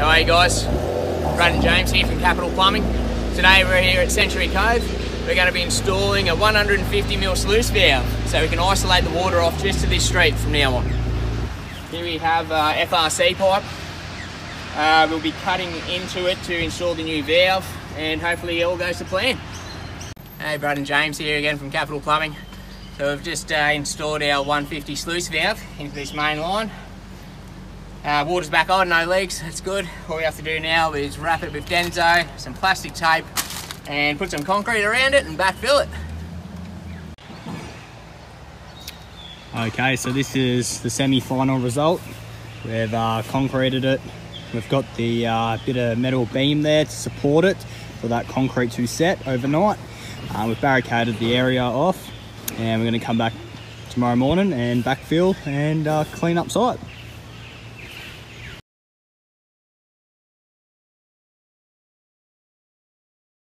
How are you guys? Brad and James here from Capital Plumbing. Today we're here at Century Cove. We're going to be installing a 150mm sluice valve so we can isolate the water off just to this street from now on. Here we have FRC pipe. We'll be cutting into it to install the new valve and hopefully it all goes to plan. Hey, Brad and James here again from Capital Plumbing. So we've just installed our 150 sluice valve into this main line. Water's back on, no leaks, that's good. All we have to do now is wrap it with Denso, some plastic tape, and put some concrete around it and backfill it. Okay, so this is the semi-final result. We've concreted it. We've got the bit of metal beam there to support it for that concrete to set overnight. We've barricaded the area off and we're going to come back tomorrow morning and backfill and clean up site.